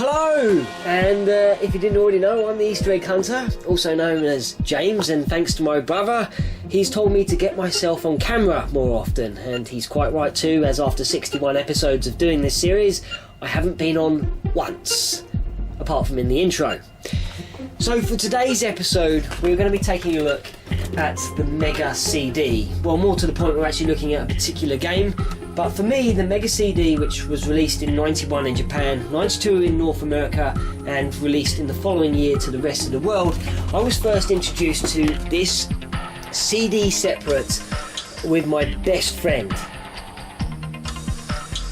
Hello! And if you didn't already know, I'm the Easter egg hunter, also known as James, and thanks to my brother, he's told me to get myself on camera more often, and he's quite right too, as after 61 episodes of doing this series, I haven't been on once, apart from in the intro. So for today's episode, we're going to be taking a look at the Mega CD. Well, more to the point, we're actually looking at a particular game. But for me, the Mega CD, which was released in 91 in Japan, 92 in North America, and released in the following year to the rest of the world, I was first introduced to this CD separate with my best friend.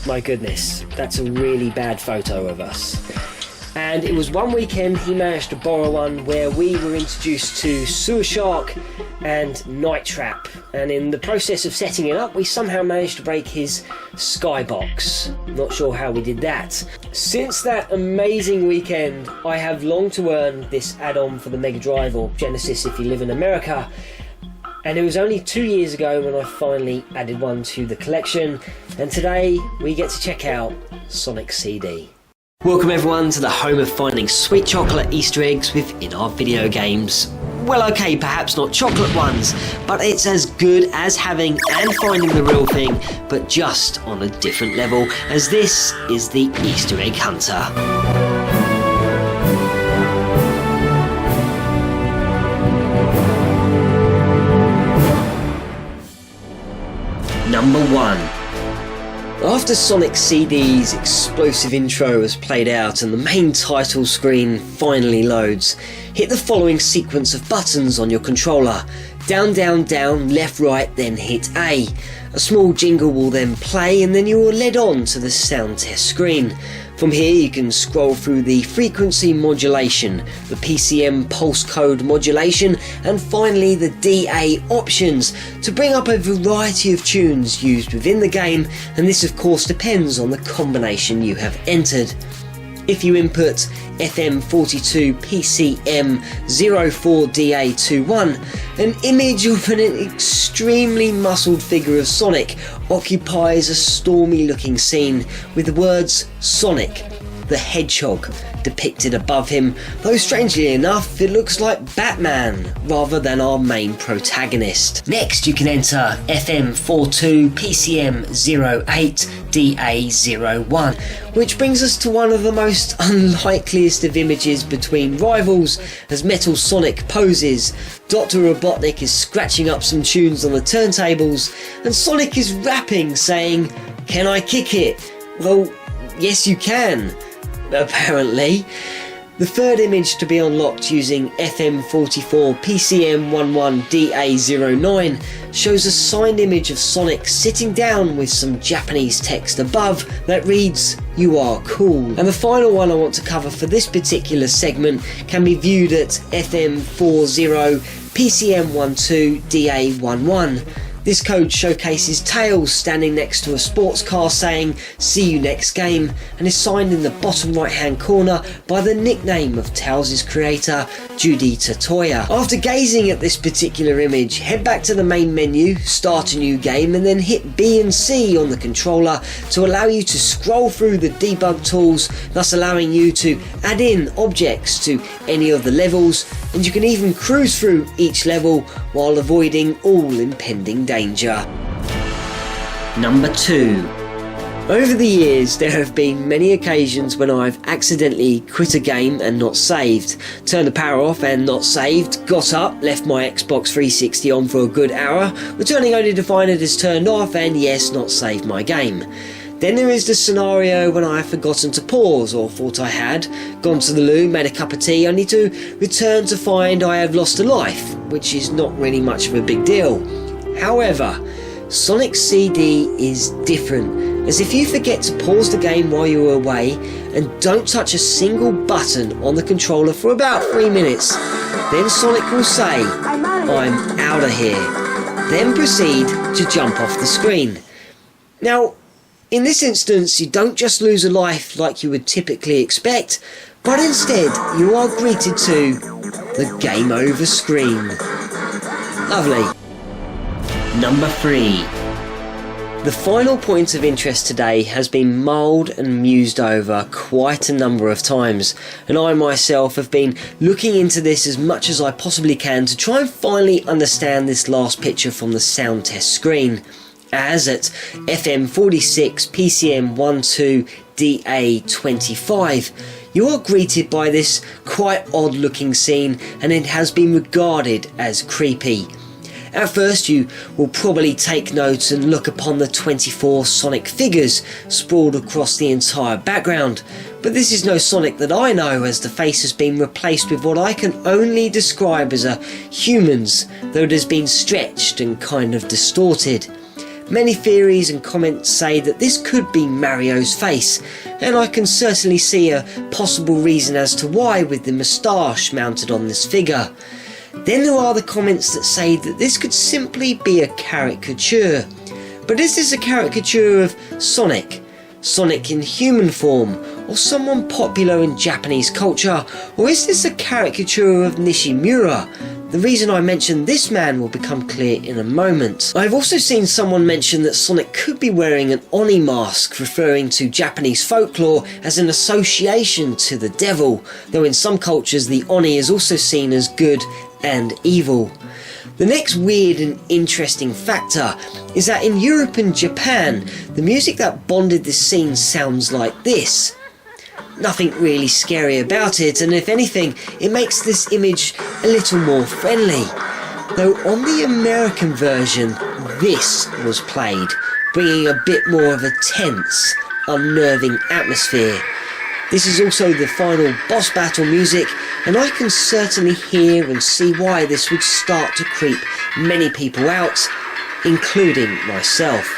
My goodness, that's a really bad photo of us. And it was one weekend he managed to borrow one where we were introduced to Sewer Shark and Night Trap, and in the process of setting it up we somehow managed to break his skybox. Not sure how we did that. Since that amazing weekend I have longed to earn this add-on for the Mega Drive, or Genesis if you live in America, and it was only 2 years ago when I finally added one to the collection, and today we get to check out Sonic CD. Welcome everyone to the home of finding sweet chocolate Easter eggs within our video games. Well, okay, perhaps not chocolate ones, but it's as good as having and finding the real thing, but just on a different level, as this is the Easter egg hunter. Number 1. After Sonic CD's explosive intro has played out and the main title screen finally loads, hit the following sequence of buttons on your controller. Down, down, down, left, right, then hit A. A small jingle will then play and then you are led on to the sound test screen. From here you can scroll through the frequency modulation, the PCM pulse code modulation, and finally the DA options to bring up a variety of tunes used within the game, and this of course depends on the combination you have entered. If you input FM42 PCM 04DA21, an image of an extremely muscled figure of Sonic occupies a stormy looking scene with the words Sonic the Hedgehog depicted above him, though strangely enough it looks like Batman rather than our main protagonist. Next you can enter FM42 PCM 08DA01, which brings us to one of the most unlikeliest of images between rivals as Metal Sonic poses. Dr. Robotnik is scratching up some tunes on the turntables and Sonic is rapping saying, "Can I kick it?" Well, yes you can, apparently. The third image to be unlocked using FM44 PCM11DA09 shows a signed image of Sonic sitting down with some Japanese text above that reads, "You are cool." And the final one I want to cover for this particular segment can be viewed at FM40 PCM12DA11. This code showcases Tails standing next to a sports car saying, "See you next game," and is signed in the bottom right hand corner by the nickname of Tails' creator, Judy Tatoya. After gazing at this particular image, head back to the main menu, start a new game, and then hit B and C on the controller to allow you to scroll through the debug tools, thus allowing you to add in objects to any of the levels, and you can even cruise through each level while avoiding all impending danger. Number 2. Over the years there have been many occasions when I've accidentally quit a game and not saved, turned the power off and not saved, got up, left my Xbox 360 on for a good hour, returning only to find it is turned off and yes, not saved my game. Then there is the scenario when I have forgotten to pause, or thought I had, gone to the loo, made a cup of tea, only to return to find I have lost a life, which is not really much of a big deal. However, Sonic CD is different, as if you forget to pause the game while you are away and don't touch a single button on the controller for about 3 minutes, then Sonic will say, "I'm out of here," then proceed to jump off the screen. Now, in this instance, you don't just lose a life like you would typically expect, but instead you are greeted to the game over screen. Lovely. Number 3. The final point of interest today has been mulled and mused over quite a number of times, and I myself have been looking into this as much as I possibly can to try and finally understand this last picture from the sound test screen, as at FM 46 PCM 12DA25 you are greeted by this quite odd looking scene, and it has been regarded as creepy. At first you will probably take note and look upon the 24 Sonic figures sprawled across the entire background, but this is no Sonic that I know, as the face has been replaced with what I can only describe as a human's, though it has been stretched and kind of distorted. Many theories and comments say that this could be Mario's face, and I can certainly see a possible reason as to why, with the moustache mounted on this figure. Then there are the comments that say that this could simply be a caricature. But is this a caricature of Sonic? Sonic in human form, or someone popular in Japanese culture? Or is this a caricature of Nishimura? The reason I mention this man will become clear in a moment. I've also seen someone mention that Sonic could be wearing an Oni mask, referring to Japanese folklore as an association to the devil, though in some cultures the Oni is also seen as good and evil. The next weird and interesting factor is that in Europe and Japan, the music that bonded this scene sounds like this. Nothing really scary about it, and if anything, it makes this image a little more friendly. Though on the American version, this was played, bringing a bit more of a tense, unnerving atmosphere. This is also the final boss battle music, and I can certainly hear and see why this would start to creep many people out, including myself.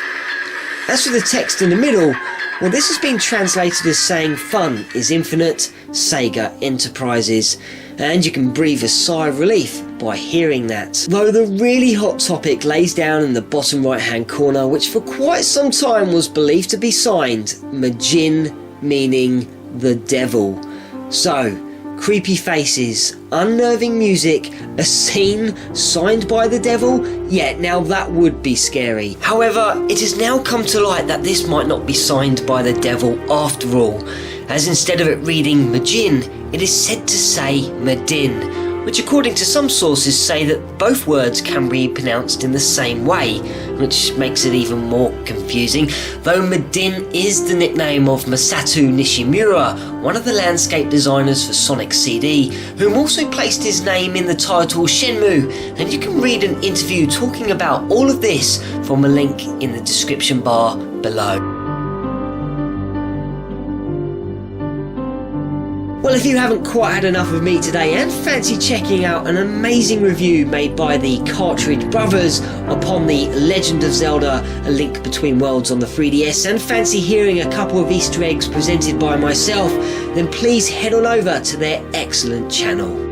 As for the text in the middle, well, this has been translated as saying fun is infinite, Sega Enterprises, and you can breathe a sigh of relief by hearing that. Though the really hot topic lays down in the bottom right hand corner, which for quite some time was believed to be signed Majin, meaning the devil. So, creepy faces, unnerving music, a scene signed by the devil? Yeah, now that would be scary. However, it has now come to light that this might not be signed by the devil after all, as instead of it reading Majin, it is said to say Medin, which according to some sources say that both words can be pronounced in the same way, which makes it even more confusing, though Medin is the nickname of Masato Nishimura, one of the landscape designers for Sonic CD, whom also placed his name in the title Shenmue, and you can read an interview talking about all of this from a link in the description bar below. Well, if you haven't quite had enough of me today and fancy checking out an amazing review made by the Cartridge Brothers upon the Legend of Zelda: A Link Between Worlds on the 3DS, and fancy hearing a couple of Easter eggs presented by myself, then please head on over to their excellent channel.